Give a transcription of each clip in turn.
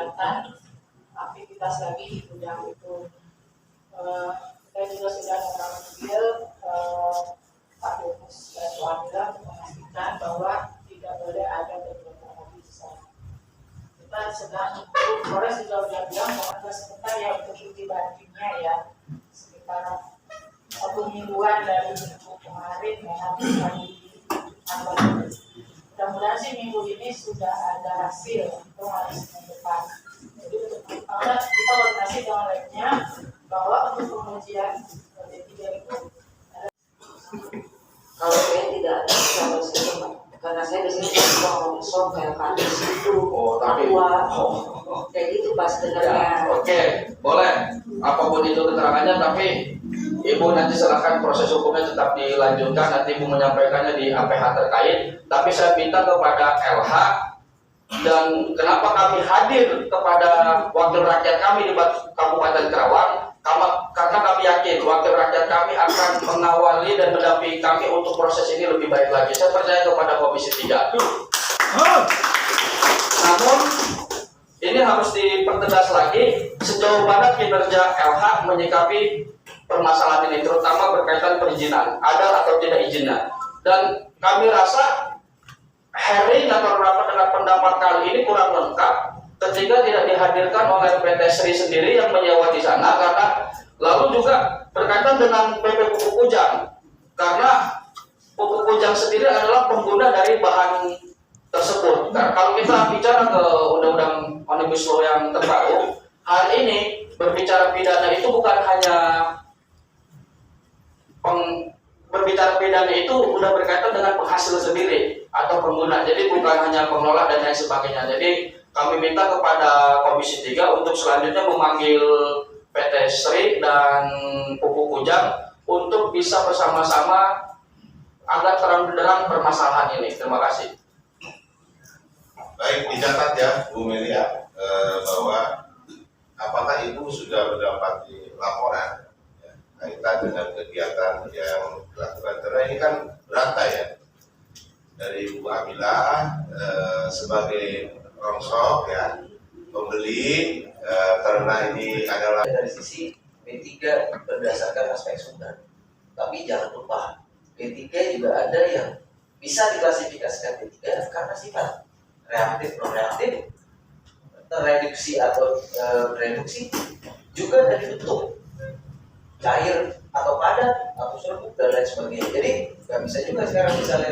kegiatan aktivitas lagi di gudang itu. Kita juga sudah memanggil Pak Dubes dan Wamila untuk memastikan bahwa tidak boleh ada kegiatan lagi di sana. Kita sedang, Polres juga sudah bilang bahwa ada sebentar ya untuk cuti bandingnya ya, sekitar 1 mingguan dari minggu kemarin ya, nanti hari tanggal. Mudah-mudahan sih minggu ini sudah ada hasil untuk hari Senin depan. Jadi untuk kita koordinasi dengan labnya bahwa untuk pengujian D3 itu ada. Kalau saya tidak ada sama sekali, karena saya di sini sok kayak kandis itu, kayak gitu pas dengarnya. Oke, boleh. Apapun itu keterangannya, tapi Ibu nanti silakan proses hukumnya tetap dilanjutkan. Nanti Ibu menyampaikannya di APH terkait. Tapi saya minta kepada LH, dan kenapa kami hadir kepada wakil rakyat kami di Kabupaten Kerawang, karena kami yakin wakil rakyat kami akan mengawali dan mendampingi kami untuk proses ini lebih baik lagi. Saya percaya kepada Komisi 3. Namun ini harus dipertegas lagi sejauh mana kinerja LH menyikapi permasalahan ini, terutama berkaitan perizinan, ada atau tidak izinnya. Dan kami rasa hearing atau rapat dengan pendapat kali ini kurang lengkap ketika tidak dihadirkan oleh PT Sri sendiri yang menyewa di sana, karena lalu juga berkaitan dengan PP Pupuk Kujang, karena pupuk kujang sendiri adalah pengguna dari bahan tersebut. Nah, kalau kita bicara ke Undang-Undang Omnibus Law yang terbaru, hari ini berbicara pidana itu bukan hanya berbicara pidana itu udah berkaitan dengan penghasil sendiri atau pengguna, jadi bukan hanya pengelola dan lain sebagainya. Jadi kami minta kepada Komisi 3 untuk selanjutnya memanggil PT Sri dan Pupuk Kujang untuk bisa bersama-sama agar terang benderang permasalahan ini. Terima kasih. Baik, dicatat ya Bu Melia, bahwa apakah Ibu sudah mendapati laporan kaitan dengan kegiatan yang dilakukan, karena ini kan berantai ya, dari Bu Amila sebagai rongsok ya, pembeli, karena ini adalah dari sisi B3 berdasarkan aspek sumber. Tapi jangan lupa B3 juga ada yang bisa diklasifikasikan B3 karena sifat reaktif non reaktif, reduksi atau reduksi, juga dari bentuk cair atau padat atau serbuk dan lain sebagainya. Jadi nggak bisa juga sekarang misalnya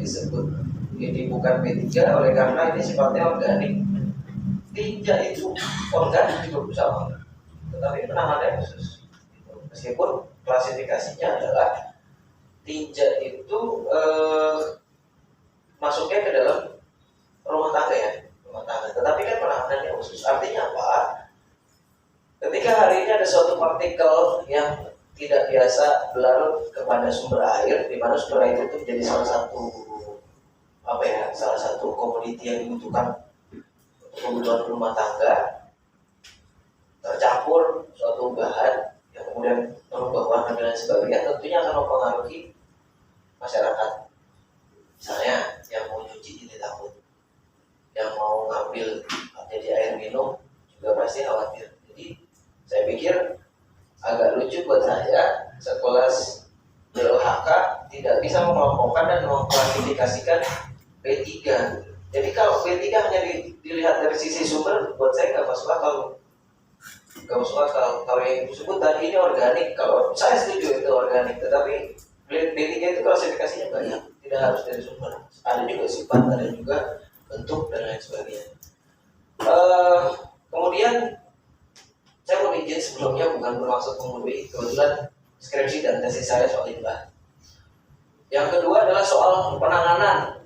disebut ini bukan B3 oleh karena ini sifatnya organik. Tinja itu organik juga bersama, tetapi penanganannya khusus. Meskipun klasifikasinya adalah tinja itu masuknya ke dalam rumah tangga ya, rumah tangga. Tetapi kan penanganannya khusus. Artinya apa? Ketika hari ini ada suatu partikel yang tidak biasa berlarut kepada sumber air, di mana sumber air itu menjadi salah satu komoditi yang dibutuhkan untuk kebutuhan rumah tangga, tercampur suatu bahan yang kemudian merubah warna dan sebagainya, tentunya akan mempengaruhi masyarakat. Misalnya yang mau nyuci jadi takut, yang mau ngambil jadi air minum juga pasti khawatir. Jadi saya pikir agak lucu buat saya sekelas LHK tidak bisa mengelompokkan dan mengklasifikasikan B3. Jadi kalau B3 hanya dilihat dari sisi sumber, buat saya nggak masuk akal. Nggak masuk akal. Kalau yang disebut tadi ini organik, kalau saya setuju itu organik, tetapi B3 itu klasifikasinya banyak, tidak harus dari sumber. Ada juga sifat, ada juga bentuk dan lain sebagainya. Kemudian saya mau izin sebelumnya, bukan bermaksud menggurui, kebetulan skripsi dan tesis saya soal limbah. Yang kedua adalah soal penanganan.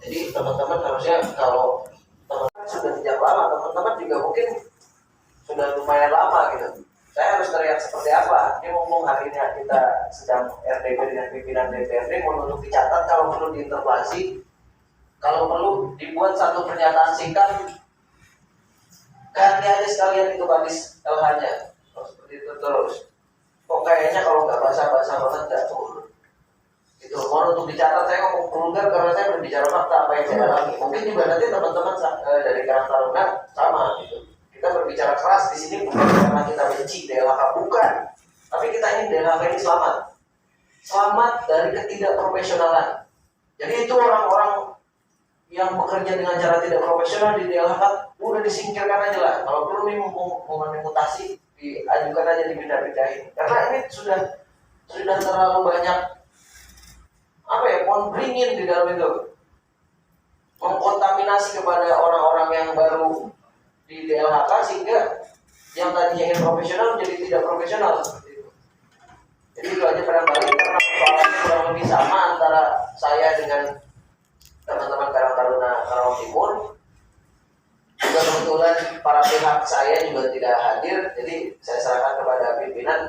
Jadi teman-teman harusnya, kalau teman-teman sudah sejak lama, teman-teman juga mungkin sudah lumayan lama gitu. Saya harus teriak seperti apa? Ini ngomong hari ini kita sedang RDP dengan pimpinan DPRD, mau untuk dicatat, kalau perlu diinterpelasi, kalau perlu dibuat satu pernyataan singkat. Ganti aja sekalian itu baris LH-nya. Seperti itu terus. Kok kayaknya kalau nggak bahasa-bahasa banget nggak turun. Itu mohon untuk dicatat, saya ngomong vulgar karena saya berbicara fakta apa yang saya alami. Mungkin juga nanti teman-teman dari Karang Taruna sama gitu. di sini bukan karena kita benci DLHK, bukan. Tapi kita ingin DLHK ini selamat dari ketidakprofesionalan. Jadi itu orang-orang yang bekerja dengan cara tidak profesional di DLHK udah disingkirkan aja lah. Kalau perlu nih mau mutasi diajukan aja, dipindah-pindahin. Karena ini sudah terlalu banyak pohon beringin di dalam itu, mengkontaminasi kepada orang-orang yang baru di DLHK sehingga yang tadinya ingin profesional menjadi tidak profesional seperti itu. Jadi itu aja barangkali karena persoalannya kurang lebih sama antara saya dengan teman-teman Karang Taruna Karawang Timur. Juga kebetulan para pihak saya juga tidak hadir, jadi saya serahkan kepada pimpinan.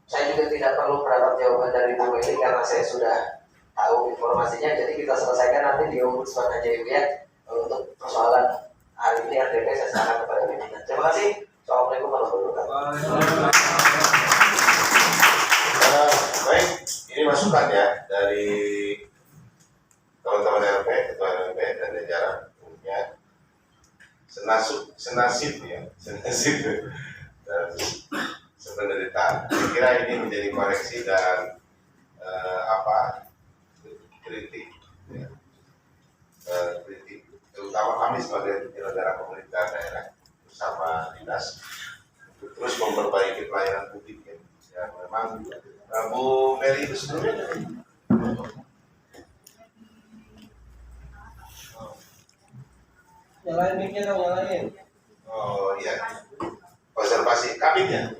Saya juga tidak perlu mendapat jawaban dari Bu Meli karena saya sudah tahu informasinya. Jadi kita selesaikan nanti di Ombudsman aja ya. Untuk persoalan hari ini RDP saya serahkan kepada pimpinan. Terima kasih. Assalamualaikum warahmatullahi wabarakatuh. Baik, ini masukan ya dari teman-teman RP, ketua RP dan jajaran punya senasib dan sependeritaan. Saya kira ini menjadi koreksi dan kritik, ya. Kritik terutama kami sebagai penyelenggara pemerintahan daerah bersama dinas untuk terus memperbaiki pelayanan publik ya memang Bu Meli itu sebelumnya Nyalain mic-nya dong, nyalain. oh iya konservasi kabinnya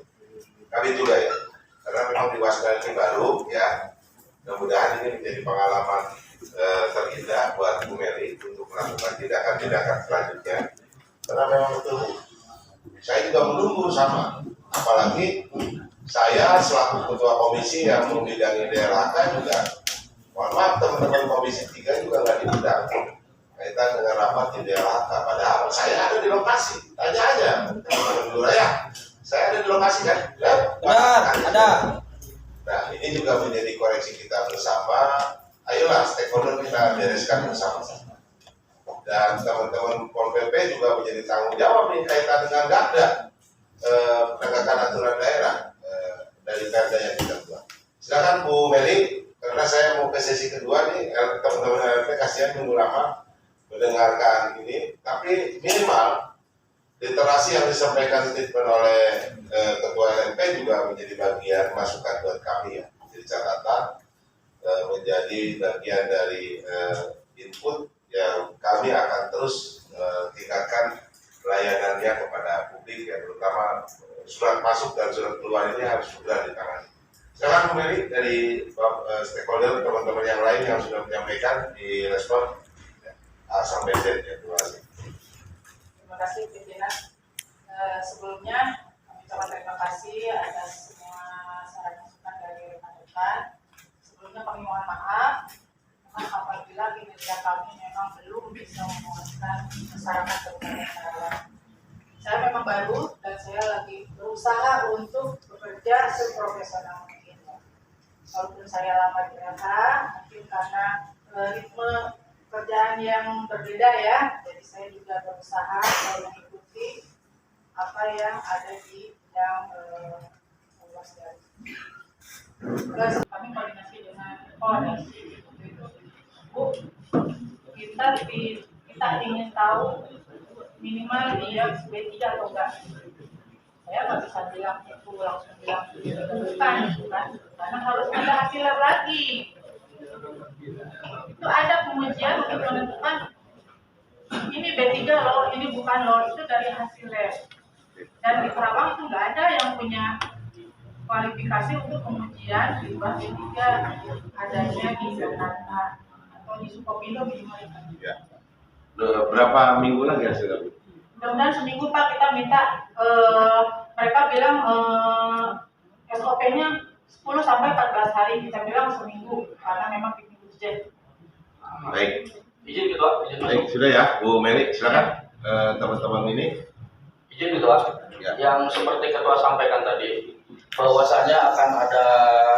kabin juga ya karena memang di Wasda ini baru ya mudah-mudahan ini menjadi pengalaman terindah buat Bu Meli untuk melakukan tindakan-tindakan selanjutnya karena memang betul saya juga menunggu sama apalagi saya selaku ketua komisi yang membidangi DLHK juga mohon maaf teman-teman komisi 3 juga nggak diundang kaitan dengan rapat di DLHK padahal saya ada di lokasi tanya aja teman-teman Lurah ya saya ada di lokasi kan ya? Benar, ada. Nah ini juga menjadi koreksi kita bersama ayolah stakeholder kita bereskan bersama-sama dan teman-teman Pol PP juga menjadi tanggung jawab nih kaitan dengan Garda penegakan aturan daerah dari Garda yang kita buat. Silakan Bu Meli karena saya mau ke sesi kedua nih teman-teman RP kasihan tunggu lama mendengarkan ini tapi minimal literasi yang disampaikan statement oleh Ketua LNP juga menjadi bagian masukan buat kami ya jadi catatan menjadi bagian dari input yang kami akan terus tingkatkan pelayanannya kepada publik ya terutama surat masuk dan surat keluar ini harus segera ditangani. Sekarang Bu Meli dari stakeholder teman-teman yang lain yang sudah menyampaikan di respon sampai Z ya terima kasih. Terima kasih pimpinan. Sebelumnya kami ucapkan terima kasih atas semua saran masukan dari rekan-rekan. Sebelumnya kami mohon maaf apabila kinerja kami memang belum bisa memuaskan masyarakat berkelanjutan. Saya memang baru dan saya lagi berusaha untuk bekerja seprofesional mungkin. Walaupun saya lama di RH, mungkin karena ritme pekerjaan yang berbeda ya, jadi saya juga berusaha mengikuti apa yang ada di bidang Wasda. Terus kami koordinasi dengan Polres. Bu, kita ingin tahu minimal dia B3 atau enggak. Saya nggak bisa bilang itu langsung bilang bukan, karena harus ada hasil lab lagi. Itu ada pengujian untuk menentukan ini B3 loh, ini bukan loh, itu dari hasil lab. Dan di Karawang itu nggak ada yang punya kualifikasi untuk pengujian di bawah B3 adanya di Jakarta atau di Sukopindo minimal. Ya. Berapa minggu lagi hasilnya? Mudah-mudahan seminggu Pak kita minta mereka bilang SOP-nya 10 sampai 14 hari, kita bilang seminggu karena memang bikin ujian. Baik. Izin Ketua, izin Baik, sudah ya, Bu Meli, silakan teman-teman ini. Izin Ketua, Ya. yang seperti Ketua sampaikan tadi, bahwasanya akan ada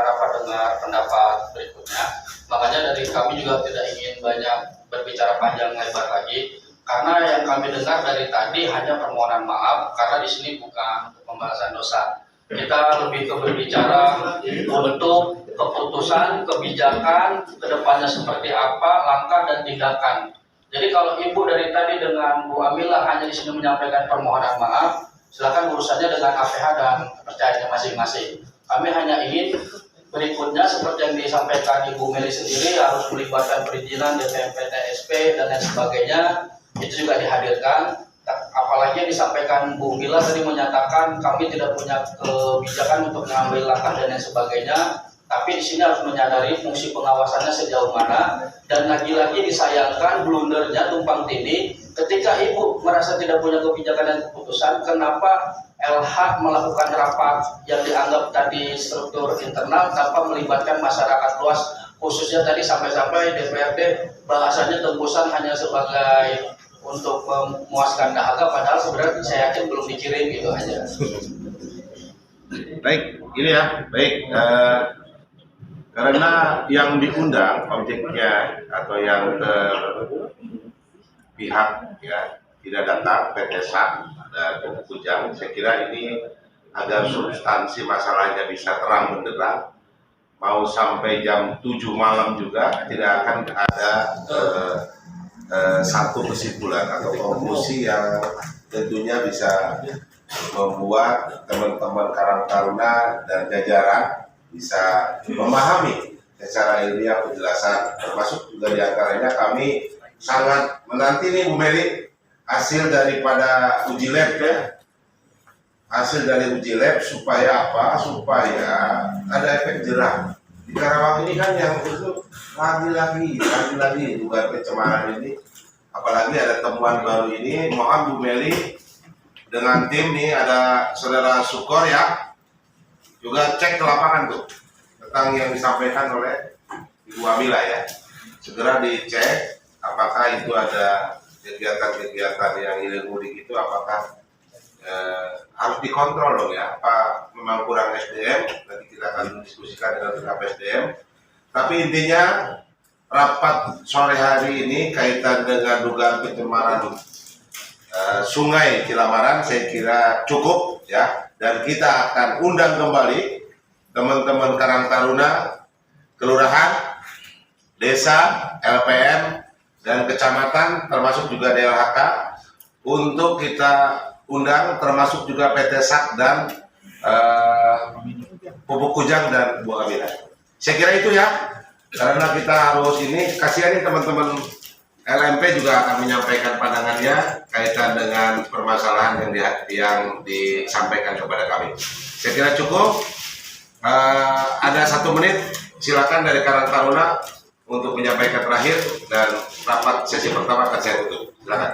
rapat dengar pendapat berikutnya. Makanya dari kami juga tidak ingin banyak berbicara panjang lebar lagi. karena yang kami dengar dari tadi hanya permohonan maaf karena di sini bukan pembahasan dosa. Kita lebih ke berbicara untuk keputusan, kebijakan, kedepannya seperti apa, langkah dan tindakan. Jadi kalau Ibu dari tadi dengan Bu Amila hanya di sini menyampaikan permohonan maaf, silakan urusannya dengan APH dan kepercayaannya masing-masing. Kami hanya ingin berikutnya seperti yang disampaikan Ibu Meli sendiri harus melibatkan perizinan DPMP, TSP dan lain sebagainya, itu juga dihadirkan. Apalagi yang disampaikan Bu Mila tadi menyatakan kami tidak punya kebijakan untuk mengambil langkah dan lain sebagainya, tapi di sini harus menyadari fungsi pengawasannya sejauh mana. Dan lagi-lagi disayangkan blundernya tumpang tindih ketika Ibu merasa tidak punya kebijakan dan keputusan, kenapa LH melakukan rapat yang dianggap tadi struktur internal tanpa melibatkan masyarakat luas, khususnya tadi sampai-sampai DPRD bahasanya tembusan hanya sebagai untuk memuaskan dahaga, padahal sebenarnya saya yakin belum dikirim, gitu aja. Baik, ini ya, baik. Karena yang diundang objeknya atau yang pihak ya tidak datang, PT SAK dan Pupuk Kujang, saya kira ini agar substansi masalahnya bisa terang benderang, mau sampai jam 7 malam juga tidak akan ada satu kesimpulan atau konklusi yang tentunya bisa membuat teman-teman Karang Taruna dan jajaran bisa memahami secara ilmiah penjelasan, termasuk juga diantaranya kami sangat menanti nih Bu Meli hasil daripada uji lab ya, hasil dari uji lab supaya apa? Supaya ada efek jerah. Di Karawang ini kan yang itu lagi-lagi dugaan pencemaran ini, apalagi ada temuan baru ini. Mohon Bu Meli dengan tim nih, ada saudara Sukor ya, juga cek ke lapangan tuh tentang yang disampaikan oleh Ibu Amila ya, segera dicek apakah itu ada kegiatan-kegiatan yang hilir mudik itu, apakah harus dikontrol dong ya, apa memang kurang SDM, nanti kita akan diskusikan dengan pihak SDM. Tapi intinya rapat sore hari ini kaitan dengan dugaan pencemaran sungai Cilamaran saya kira cukup ya, dan kita akan undang kembali teman-teman Karang Taruna, kelurahan, desa, LPM, dan kecamatan, termasuk juga DLHK, untuk kita undang, termasuk juga PT SAK dan Pupuk Kujang dan Bu Amila. Saya kira itu ya, karena kita harus ini, kasihan nih teman-teman LMP juga akan menyampaikan pandangannya kaitan dengan permasalahan yang disampaikan kepada kami. Saya kira cukup. Ada 1 menit, silakan dari Karang Taruna untuk menyampaikan terakhir, dan rapat sesi pertama akan saya tutup. Silakan.